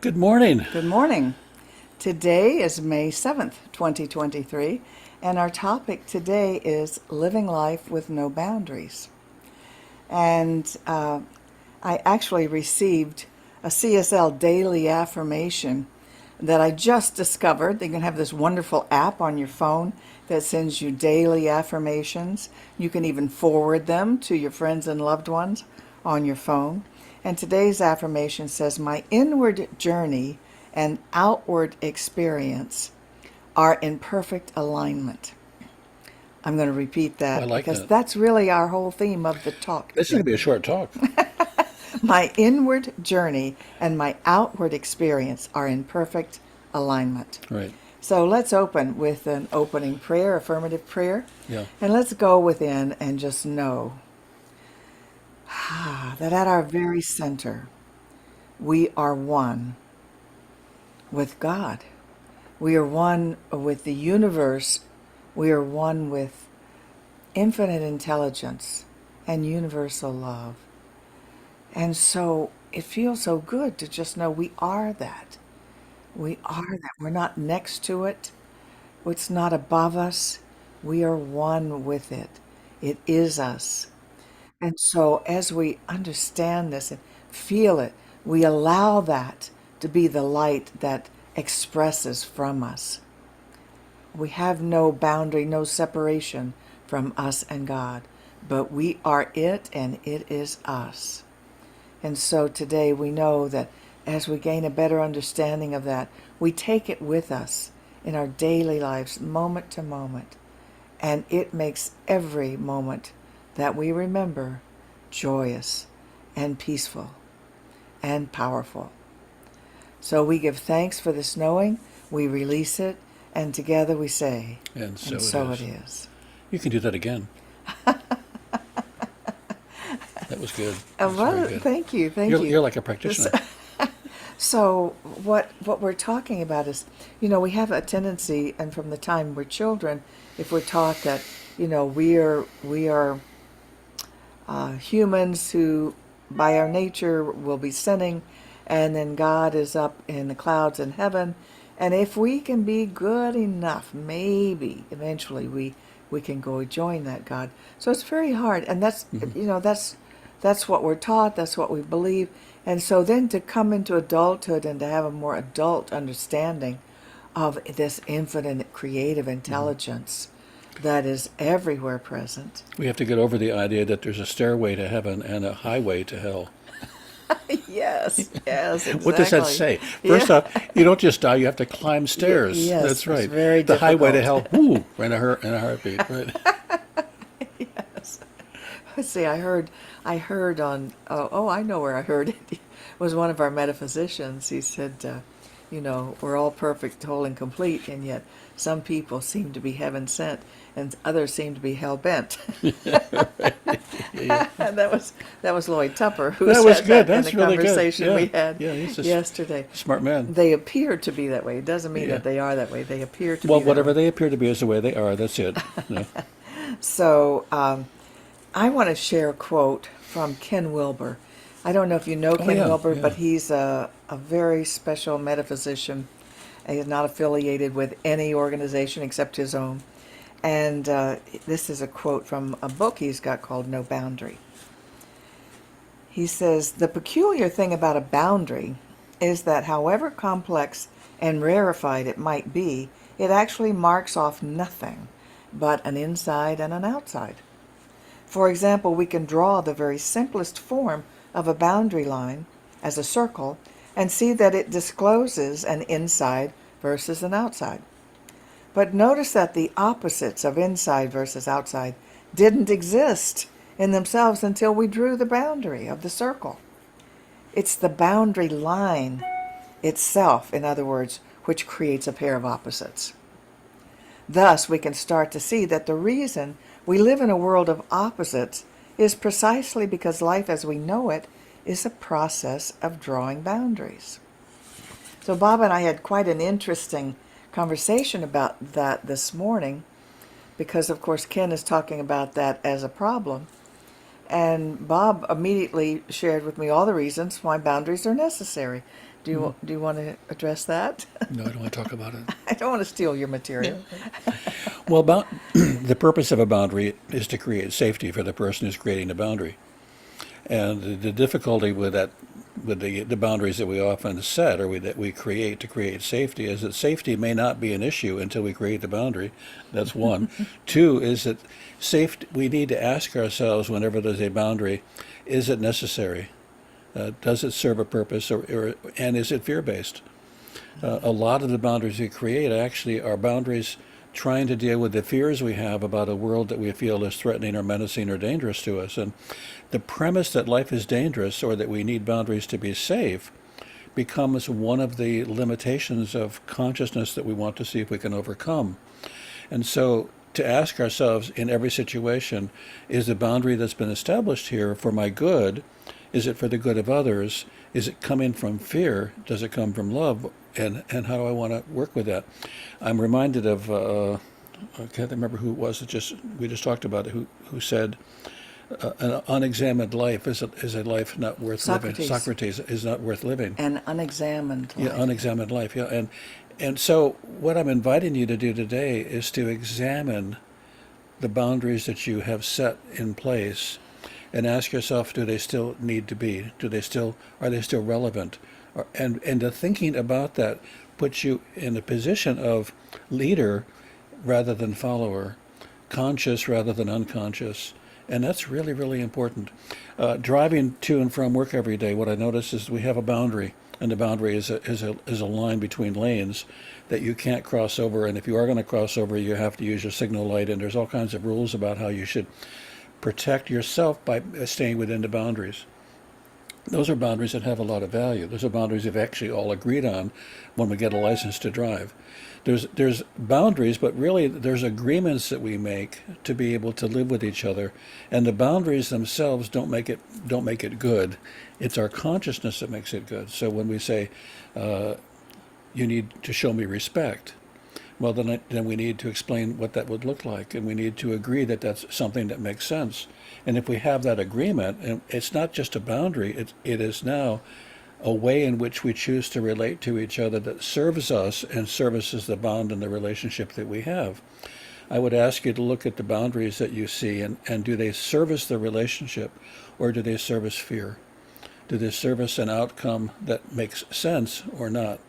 Good morning. Good morning. Today is May 7th, 2023, and our topic today is living life with no boundaries. And I actually received a CSL daily affirmation that I just discovered. You can have this wonderful app on your phone that sends you daily affirmations. You can even forward them to your friends and loved ones on your phone. And today's affirmation says, "My inward journey and outward experience are in perfect alignment." I'm going to repeat Oh, I that like because that. that's really our whole theme of the talk This is going today. to be a short talk. My inward journey and my outward experience are in perfect alignment. Right. So let's open with an opening prayer, affirmative prayer, Yeah. and let's go within and just know that at our very center, we are one with God. We are one with the universe. We are one with infinite intelligence and universal love. And so it feels so good to just know we are that. We are that. We're not next to it. It's not above us. We are one with it. It is us. And so as we understand this and feel it, we allow that to be the light that expresses from us. We have no boundary, no separation from us and God, but we are it and it is us. And so today we know that as we gain a better understanding of that, we take it with us in our daily lives, moment to moment. And it makes every moment that we remember joyous and peaceful and powerful. So we give thanks for this knowing, we release it, and together we say, And and so it so it is. is. You can do that again. That was good. That's very Well, good. thank you, thank You're, you. you're like a So, practitioner. so what we're talking about is, we have a tendency, and from the time we're children, if we're taught that, we are humans who, by our nature, will be sinning, and then God is up in the clouds in heaven, and if we can be good enough, maybe eventually we can go join that God. So it's very hard, and that's Hmm. you know that's what we're taught, that's what we believe, and so then to come into adulthood and to have a more adult understanding of this infinite creative Hmm. intelligence that is everywhere present. We have to get over the idea that there's a stairway to heaven and a highway to hell. Yes, yes, What does that exactly. say? First Yeah, off, you don't just die, you have to climb stairs. yes, That's it's right. very The highway to difficult. hell, whoo, in a heartbeat, right? Yes. Let's see, I heard on, I know where I heard it. It was one of our metaphysicians. He said, we're all perfect, whole, and complete, and yet some people seem to be heaven sent, and others seem to be hell bent. Yeah. And that was Lloyd Tupper who That was said good. that in the That's really good. conversation Yeah. we had Yeah, he's a yesterday. smart man. They appear to be that way. It doesn't mean Yeah. that they are that way. They appear to Well, be that whatever way. they appear to be is the way they are. That's it. No. So I want to share a quote from Ken Wilber. I don't know if you know Oh Ken yeah, Wilber, but yeah. he's a very special metaphysician. He's not affiliated with any organization except his own. And this is a quote from a book he's got called No Boundary. He says, "The peculiar thing about a boundary is that however complex and rarefied it might be, it actually marks off nothing but an inside and an outside. For example, we can draw the very simplest form of a boundary line as a circle and see that it discloses an inside versus an outside. But notice that the opposites of inside versus outside didn't exist in themselves until we drew the boundary of the circle. It's the boundary line itself, in other words, which creates a pair of opposites. Thus, we can start to see that the reason we live in a world of opposites is precisely because life as we know it is a process of drawing boundaries." So, Bob and I had quite an interesting conversation about that this morning because, of course, Ken is talking about that as a problem. And Bob immediately shared with me all the reasons why boundaries are necessary. Do you want to address that? No, I don't want to talk about it. I don't want to steal your material. Well, the purpose of a boundary is to create safety for the person who's creating the boundary. And the difficulty with that, with the boundaries that we often set or that we create to create safety, is that safety may not be an issue until we create the boundary. That's one. Two is that safety, we need to ask ourselves whenever there's a boundary, is it necessary? Does it serve a purpose, and is it fear-based? A lot of the boundaries we create actually are boundaries trying to deal with the fears we have about a world that we feel is threatening or menacing or dangerous to us. And the premise that life is dangerous or that we need boundaries to be safe becomes one of the limitations of consciousness that we want to see if we can overcome. And so to ask ourselves in every situation, is the boundary that's been established here for my good? Is it for the good of others? Is it coming from fear? Does it come from love? And how do I want to work with that? I'm reminded of I can't remember who it was. We just talked about it. Who said an unexamined life is a life not worth living. Socrates is not worth living. An unexamined life. Yeah, unexamined life. Yeah, and so what I'm inviting you to do today is to examine the boundaries that you have set in place and ask yourself, do they still need to be? Are they still relevant? And the thinking about that puts you in a position of leader rather than follower, conscious rather than unconscious. And that's really, really important. Driving to and from work every day, what I notice is we have a boundary, and the boundary is a line between lanes that you can't cross over. And if you are going to cross over, you have to use your signal light. And there's all kinds of rules about how you should protect yourself by staying within the boundaries. Those are boundaries that have a lot of value. Those are boundaries we've actually all agreed on when we get a license to drive. There's boundaries, but really there's agreements that we make to be able to live with each other. And the boundaries themselves don't make it good. It's our consciousness that makes it good. So when we say, you need to show me respect, well, then we need to explain what that would look like, and we need to agree that that's something that makes sense. And if we have that agreement, and it's not just a boundary, it is now a way in which we choose to relate to each other that serves us and services the bond and the relationship that we have. I would ask you to look at the boundaries that you see, and do they service the relationship, or do they service fear? Do they service an outcome that makes sense or not?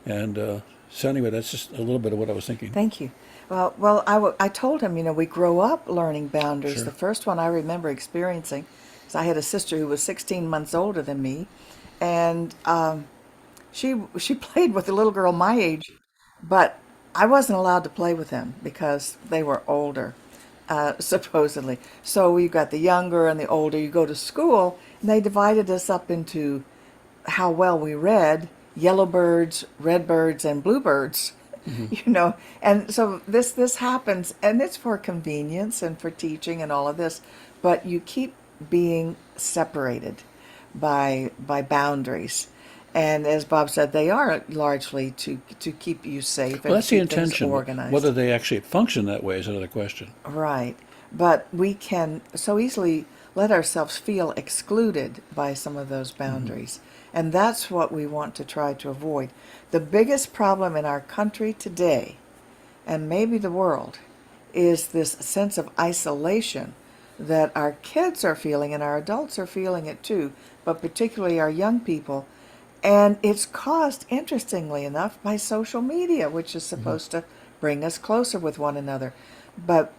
And so anyway, that's just a little bit of what I was thinking. Thank you. Well, I told him, we grow up learning boundaries. Sure. The first one I remember experiencing is I had a sister who was 16 months older than me, and she played with a little girl my age, but I wasn't allowed to play with them because they were older, supposedly. So we got the younger and the older. You go to school, and they divided us up into how well we read: yellowbirds, redbirds, and bluebirds. And so this happens, and it's for convenience and for teaching and all of this, but you keep being separated by boundaries. And as Bob said, they are largely to keep you safe Well, and that's the keep things intention. organized. Whether they actually function that way is another question. Right. But we can so easily let ourselves feel excluded by some of those boundaries. And that's what we want to try to avoid. The biggest problem in our country today, and maybe the world, is this sense of isolation that our kids are feeling, and our adults are feeling it too, but particularly our young people. And it's caused, interestingly enough, by social media, which is supposed to bring us closer with one another. But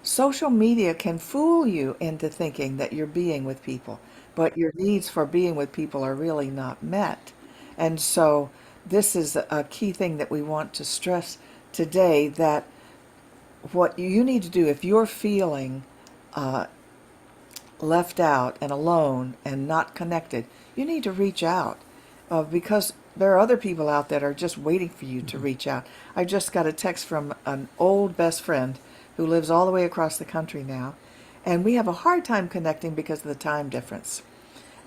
social media can fool you into thinking that you're being with people, but your needs for being with people are really not met. And so this is a key thing that we want to stress today, that what you need to do if you're feeling left out and alone and not connected, you need to reach out, because there are other people out that are just waiting for you to reach out. I just got a text from an old best friend who lives all the way across the country now, and we have a hard time connecting because of the time difference.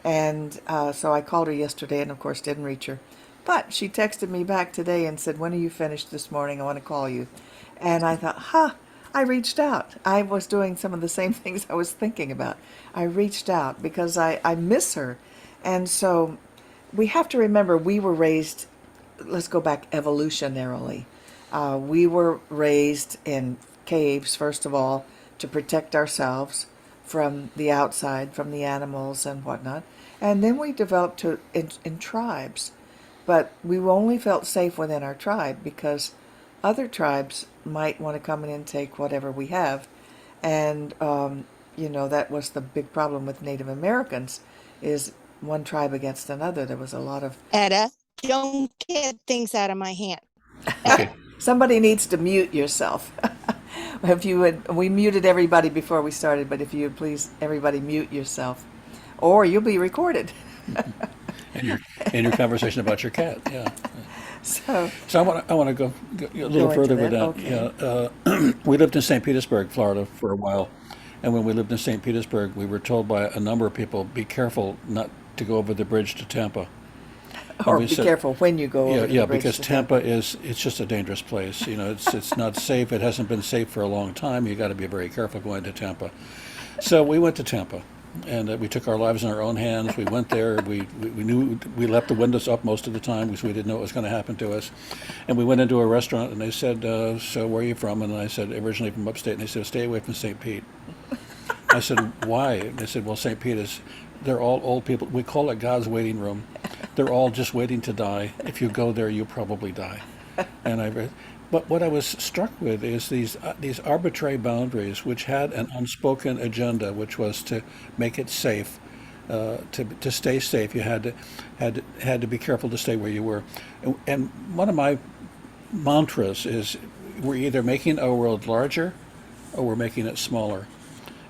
And so I called her yesterday and, of course, didn't reach her. But she texted me back today and said, "When are you finished this morning? I want to call you." And I thought, I reached out. I was doing some of the same things I was thinking about. I reached out because I miss her. And so we have to remember we were raised, let's go back evolutionarily. We were raised in caves, first of all, to protect ourselves from the outside, from the animals and whatnot. And then we developed in tribes. But we only felt safe within our tribe because other tribes might want to come in and take whatever we have. And, that was the big problem with Native Americans is one tribe against another. There was a lot of... Etta, don't get things out of my hand. Okay. Somebody needs to mute yourself. If you would, we muted everybody before we started, but if you would please, everybody mute yourself, or you'll be recorded. And your conversation about your cat, yeah. So So I want to go a little Go into further with that, that. okay. Yeah, we lived in St. Petersburg, Florida, for a while, and when we lived in St. Petersburg, we were told by a number of people, "Be careful not to go over the bridge to Tampa." or we be said- careful when you go Yeah, over the yeah, bridge because to Tampa it's just a dangerous place. It's not safe. It hasn't been safe for a long time. You got to be very careful going to Tampa. So we went to Tampa, and we took our lives in our own hands. We went there. We knew we left the windows up most of the time because we didn't know what was going to happen to us. And we went into a restaurant, and they said, "So where are you from?" And I said, "Originally from upstate." And they said, "Stay away from St. Pete." I said, "Why?" And they said, "Well, St. Pete is, they're all old people. We call it God's waiting room. They're all just waiting to die. If you go there, you'll probably die." But what I was struck with is these arbitrary boundaries, which had an unspoken agenda, which was to make it safe. To stay safe, you had to be careful to stay where you were. And one of my mantras is, we're either making our world larger, or we're making it smaller.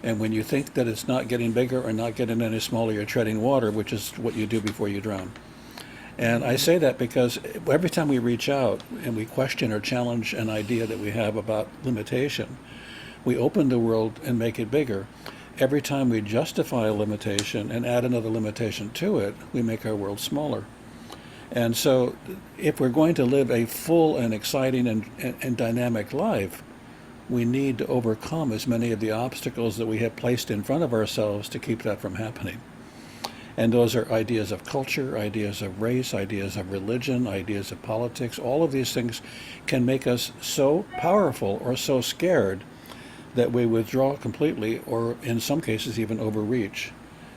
And when you think that it's not getting bigger or not getting any smaller, you're treading water, which is what you do before you drown. And I say that because every time we reach out and we question or challenge an idea that we have about limitation, we open the world and make it bigger. Every time we justify a limitation and add another limitation to it, we make our world smaller. And so if we're going to live a full and exciting and dynamic life, we need to overcome as many of the obstacles that we have placed in front of ourselves to keep that from happening. And those are ideas of culture, ideas of race, ideas of religion, ideas of politics. All of these things can make us so powerful or so scared that we withdraw completely, or in some cases even overreach.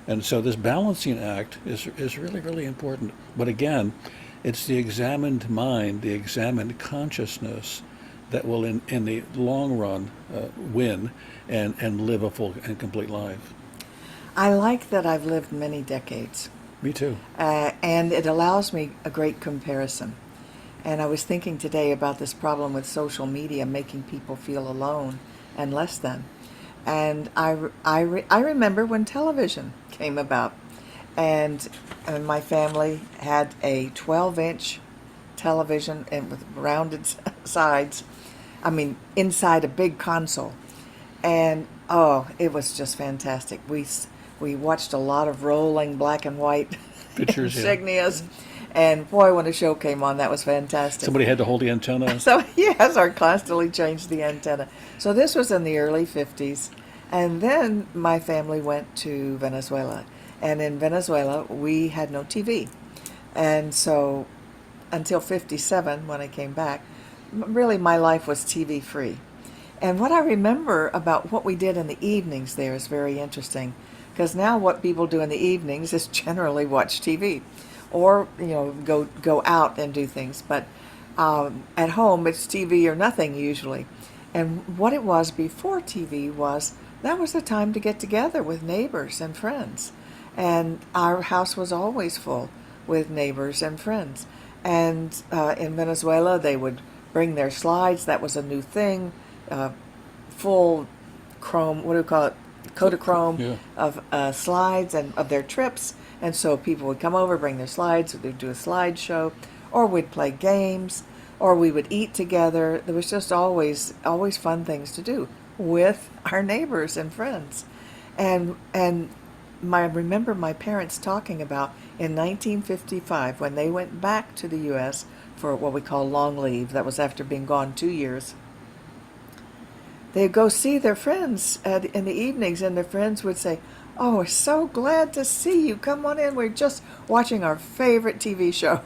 And so this balancing act is really, really important. But again, it's the examined mind, the examined consciousness that will in the long run win and live a full and complete life. I like that I've lived many decades, Me too. and it allows me a great comparison. And I was thinking today about this problem with social media making people feel alone and less than. And I remember when television came about, and my family had a 12-inch television and with rounded sides. I mean, inside a big console. And oh, it was just fantastic. We watched a lot of rolling black and white Pictures, yeah. insignias. And boy, when a show came on, that was fantastic. Somebody had to hold the antenna. So yes, I constantly changed the antenna. So this was in the early 50s. And then my family went to Venezuela. And in Venezuela, we had no TV. And so until 57, when I came back, really my life was TV free. And what I remember about what we did in the evenings there is very interesting, because now what people do in the evenings is generally watch TV, or go out and do things. But at home it's TV or nothing usually. And what it was before TV was that was the time to get together with neighbors and friends, and our house was always full with neighbors and friends. And in Venezuela they would bring their slides. That was a new thing. Full chrome, what do we call it? Kodachrome, Yeah. of slides and of their trips. And so people would come over, bring their slides, they'd do a slideshow, or we'd play games, or we would eat together. There was just always fun things to do with our neighbors and friends. And I remember my parents talking about in 1955 when they went back to the U.S. for what we call long leave. That was after being gone 2 years. they'd go see their friends in the evenings, and their friends would say, "Oh, we're so glad to see you. Come on in. We're just watching our favorite TV show."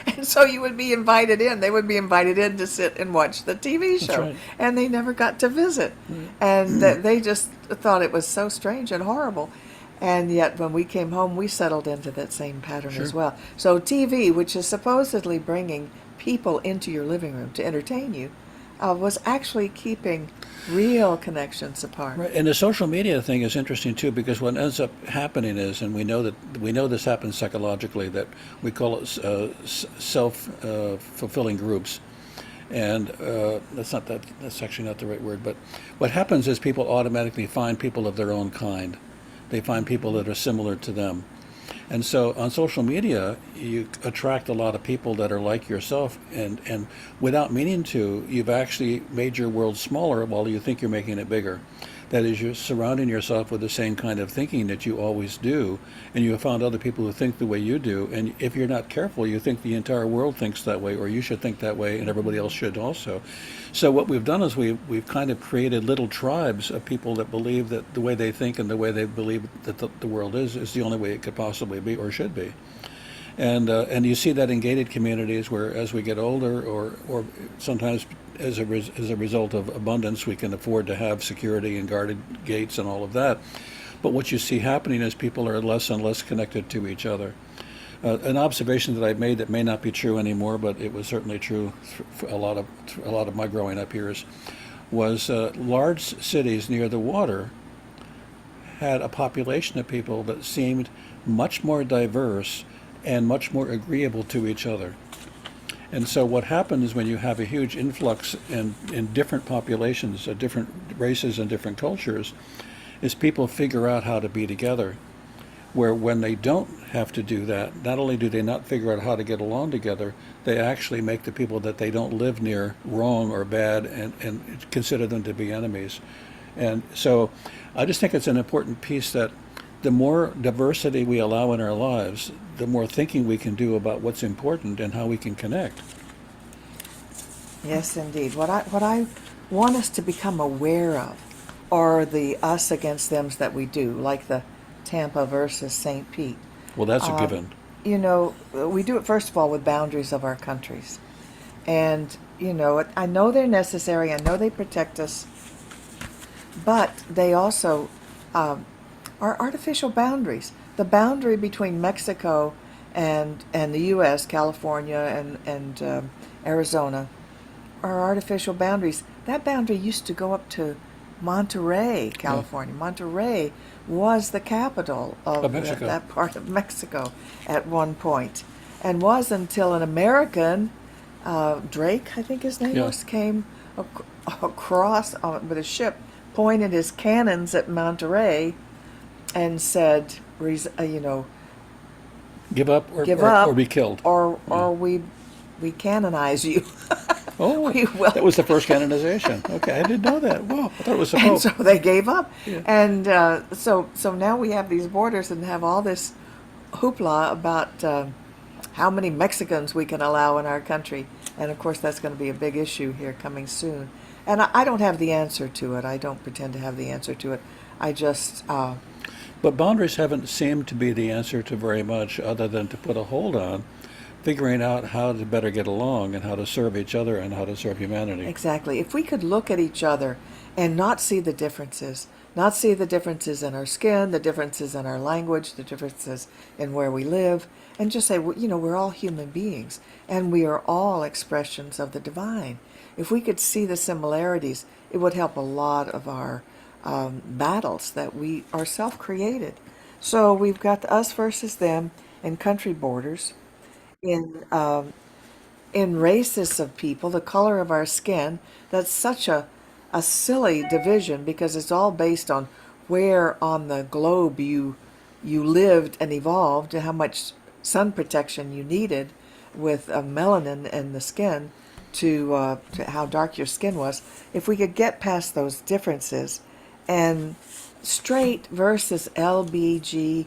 And so you would be invited in. They would be invited in to sit and watch the TV That's show. right. And they never got to visit. And they just thought it was so strange and horrible. And yet when we came home, we settled into that same pattern as Sure. well. So TV, which is supposedly bringing people into your living room to entertain you, was actually keeping real connections apart. Right, and the social media thing is interesting too, because what ends up happening is, and we know this happens psychologically, that we call it self fulfilling groups, and that's actually not the right word. But what happens is people automatically find people of their own kind. They find people that are similar to them. And so on social media, you attract a lot of people that are like yourself, and without meaning to, you've actually made your world smaller while you think you're making it bigger. That is, you're surrounding yourself with the same kind of thinking that you always do, and you have found other people who think the way you do, and if you're not careful, you think the entire world thinks that way, or you should think that way, and everybody else should also. So what we've done is we've kind of created little tribes of people that believe that the way they think and the way they believe that the world is the only way it could possibly be or should be. And you see that in gated communities where, as we get older, or sometimes as as a result of abundance, we can afford to have security and guarded gates and all of that. But what you see happening is people are less and less connected to each other. An observation that I've made that may not be true anymore, but it was certainly true for a lot of my growing up years, was large cities near the water had a population of people that seemed much more diverse and much more agreeable to each other. And so what happens when you have a huge influx in different populations, different races and different cultures, is people figure out how to be together. Where when they don't have to do that, not only do they not figure out how to get along together, they actually make the people that they don't live near wrong or bad, and consider them to be enemies. And so I just think it's an important piece that the more diversity we allow in our lives, the more thinking we can do about what's important and how we can connect. Yes, indeed. What I want us to become aware of are the us against thems that we do, like the Tampa versus St. Pete. Well, that's a given. You know, we do it first of all with boundaries of our countries. And, you know, I know they're necessary, I know they protect us, but they also are artificial boundaries. The boundary between Mexico and the U.S., California and Arizona, are artificial boundaries. That boundary used to go up to Monterey, California. Monterey was the capital of Mexico. that part of Mexico at one point, and was until an American, Drake, I think his name Yeah. was, came across with a ship, pointed his cannons at Monterey, and said, you know, Give up give up or be killed. or we canonize you. Oh, we will. that was the first canonization. Okay, I didn't know that. Whoa, I thought it was the And Pope. so they gave up. Yeah. And so now we have these borders and have all this hoopla about how many Mexicans we can allow in our country. And of course, that's going to be a big issue here coming soon. And I don't have the answer to it. I don't pretend to have the answer to it. I just, But boundaries haven't seemed to be the answer to very much other than to put a hold on figuring out how to better get along and how to serve each other and how to serve humanity. exactly. If we could look at each other and not see the differences, not see the differences in our skin, the differences in our language, the differences in where we live, and just say, well, you know, we're all human beings and we are all expressions of the divine. If we could see the similarities, it would help a lot of our battles that we are self-created. So we've got the us versus them and country borders. In races of people, the color of our skin, that's such a silly division because it's all based on where on the globe you lived and evolved and how much sun protection you needed with melanin in the skin to how dark your skin was. If we could get past those differences, and straight versus LBGTQ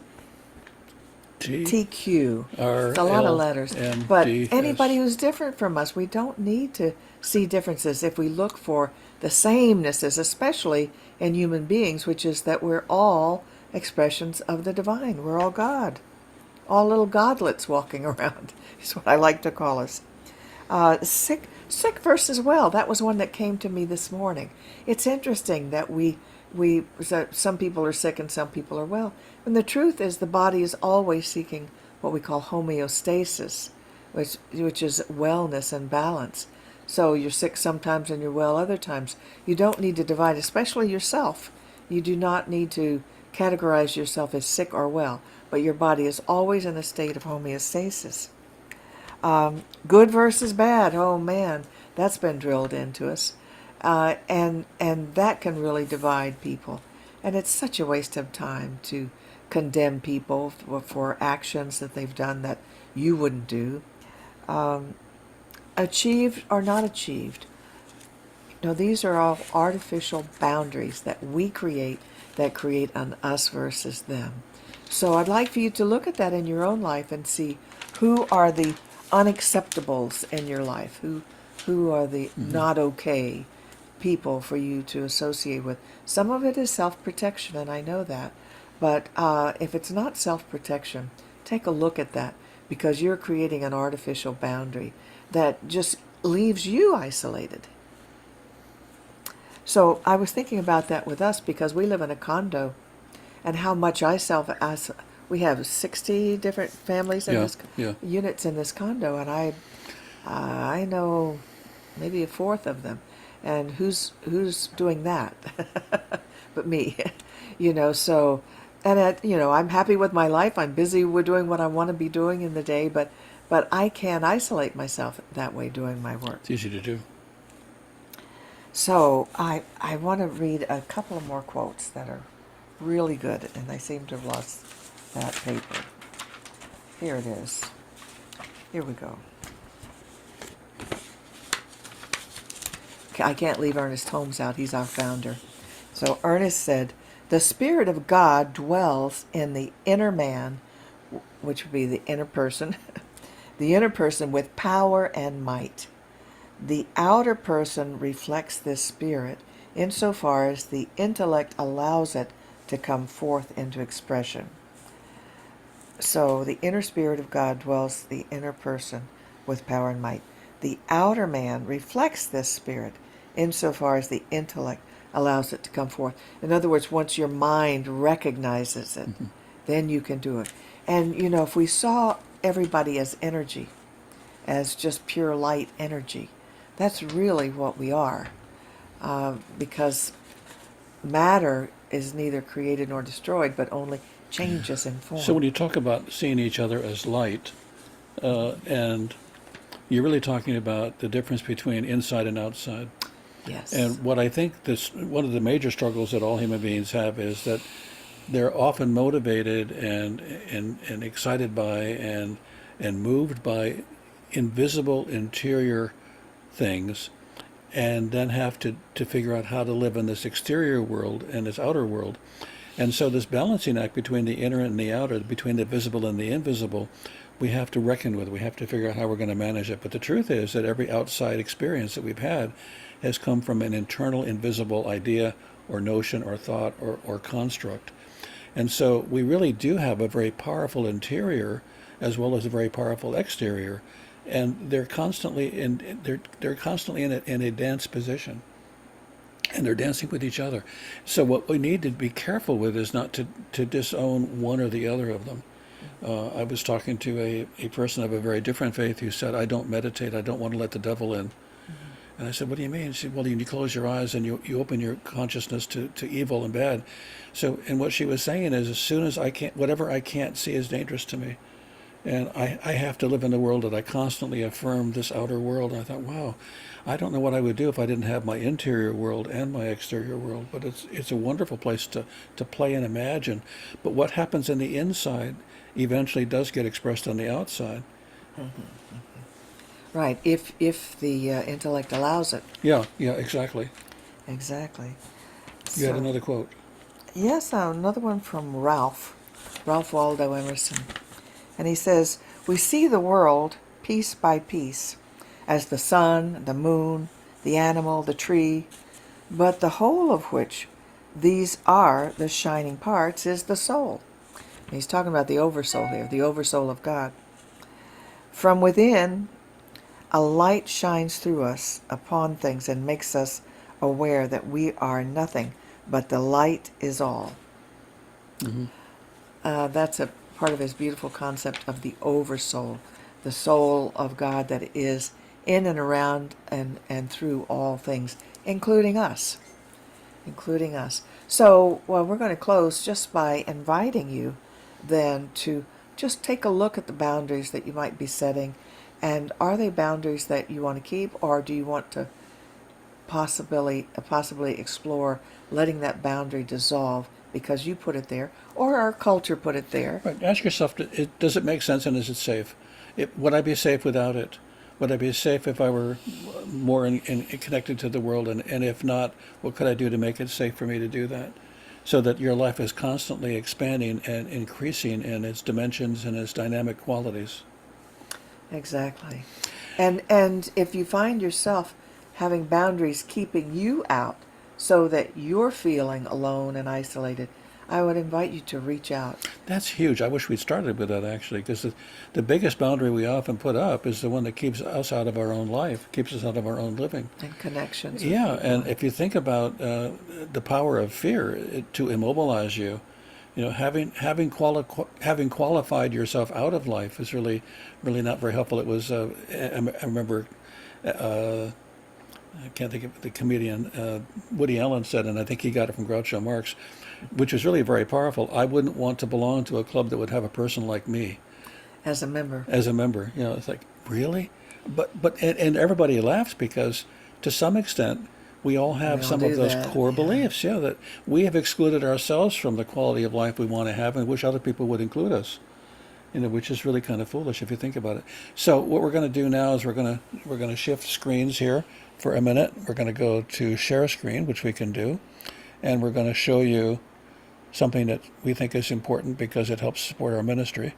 T TQ. R It's a lot of L letters. N But D anybody S. who's different from us, we don't need to see differences if we look for the samenesses, especially in human beings, which is that we're all expressions of the divine. We're all God. All little godlets walking around is what I like to call us. Sick versus well. That was one that came to me this morning. It's interesting that some people are sick and some people are well. And the truth is, the body is always seeking what we call homeostasis, which is wellness and balance. So you're sick sometimes and you're well other times. You don't need to divide, especially yourself. You do not need to categorize yourself as sick or well, but your body is always in a state of homeostasis. Good versus bad. Oh man, that's been drilled into us, and that can really divide people. And it's such a waste of time to condemn people for actions that they've done that you wouldn't do. Achieved or not achieved. No, these are all artificial boundaries that we create that create an us versus them. So I'd like for you to look at that in your own life and see who are the unacceptables in your life, who are the not okay people for you to associate with. Some of it is self-protection, and I know that. But if it's not self-protection, take a look at that, because you're creating an artificial boundary that just leaves you isolated. So I was thinking about that with us, because we live in a condo, and how much we have 60 different families in units in this condo, and I know maybe a fourth of them, and who's doing that but me, So, and I'm happy with my life. I'm busy with doing what I want to be doing in the day, but I can't isolate myself that way doing my work. It's easy to do. So I want to read a couple of more quotes that are really good, and I seem to have lost that paper. Here it is. Here we go. I can't leave Ernest Holmes out. He's our founder. So Ernest said, "The Spirit of God dwells in the inner man," which would be the inner person, the inner person with power and might. The outer person reflects this spirit insofar as the intellect allows it to come forth into expression. So the inner spirit of God dwells the inner person with power and might. The outer man reflects this spirit insofar as the intellect allows it to come forth. In other words, once your mind recognizes it, then you can do it. And if we saw everybody as energy, as just pure light energy, that's really what we are, because matter is neither created nor destroyed, but only changes in form. So when you talk about seeing each other as light, and you're really talking about the difference between inside and outside. Yes. And what I think one of the major struggles that all human beings have is that they're often motivated and excited by and moved by invisible interior things, and then have to figure out how to live in this exterior world and this outer world. And so this balancing act between the inner and the outer, between the visible and the invisible, we have to reckon with. We have to figure out how we're going to manage it. But the truth is that every outside experience that we've had has come from an internal invisible idea or notion or thought or construct. And so we really do have a very powerful interior as well as a very powerful exterior, and they're constantly in a dance position, and they're dancing with each other. So what we need to be careful with is not to disown one or the other of them. I was talking to a person of a very different faith who said, "I don't meditate. I don't want to let the devil in." And I said, "What do you mean?" She said, "Well, you close your eyes and you open your consciousness to evil and bad." So, and what she was saying is, as soon as whatever I can't see is dangerous to me. And I have to live in a world that I constantly affirm this outer world. And I thought, wow, I don't know what I would do if I didn't have my interior world and my exterior world. But it's a wonderful place to play and imagine. But what happens in the inside eventually does get expressed on the outside. Right, if the intellect allows it. Yeah, exactly. Exactly. You had another quote. Yes, another one from Ralph Waldo Emerson. And he says, we see the world piece by piece as the sun, the moon, the animal, the tree, but the whole of which these are the shining parts is the soul. And he's talking about the oversoul here, the oversoul of God. From within, a light shines through us upon things and makes us aware that we are nothing, but the light is all. Mm-hmm. That's a part of his beautiful concept of the oversoul, the soul of God that is in and around and through all things, including us. Including us. So, well, we're going to close just by inviting you then to just take a look at the boundaries that you might be setting. And are they boundaries that you want to keep, or do you want to possibly explore letting that boundary dissolve because you put it there, or our culture put it there? Right. Ask yourself, does it make sense and is it safe? Would I be safe without it? Would I be safe if I were more connected to the world? And if not, what could I do to make it safe for me to do that? So that your life is constantly expanding and increasing in its dimensions and its dynamic qualities. Exactly. And if you find yourself having boundaries keeping you out so that you're feeling alone and isolated, I would invite you to reach out. That's huge. I wish we'd started with that, actually, because the biggest boundary we often put up is the one that keeps us out of our own life, keeps us out of our own living. And connections. with Yeah, people. and if you think about the power of fear to immobilize you, having qualified yourself out of life is really not very helpful. It was I remember I can't think of the comedian Woody Allen said, and I think he got it from Groucho Marx, which was really very powerful. I wouldn't want to belong to a club that would have a person like me As a member. as a member. It's like, really? And everybody laughs because to some extent we all have We all some of do those that, core yeah. beliefs, that we have excluded ourselves from the quality of life we want to have and wish other people would include us. Which is really kind of foolish if you think about it. So what we're going to do now is we're going to shift screens here for a minute. We're going to go to share screen, which we can do, and we're going to show you something that we think is important because it helps support our ministry,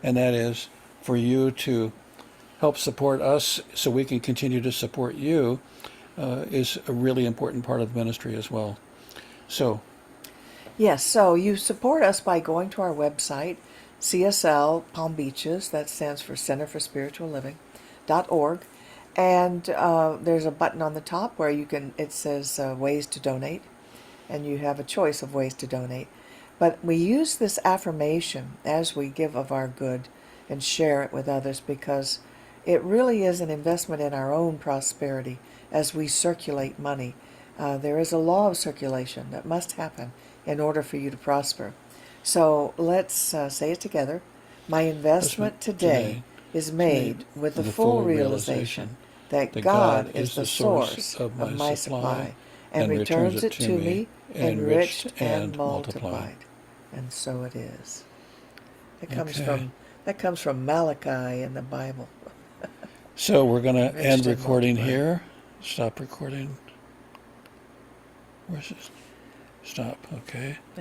and that is for you to help support us so we can continue to support you is a really important part of the ministry as well. So, Yes, so you support us by going to our website, CSL Palm Beaches, that stands for Center for Spiritual Living.org. And there's a button on the top where it says ways to donate, and you have a choice of ways to donate. But we use this affirmation as we give of our good and share it with others because it really is an investment in our own prosperity as we circulate money. There is a law of circulation that must happen in order for you to prosper. So let's say it together. My investment today is made with the full realization that God is the source of my supply and returns it to me enriched and multiplied. And so it is. That comes from Malachi in the Bible. So we're going to end and recording multiplied. here. Stop recording. Where's this? Stop. Okay.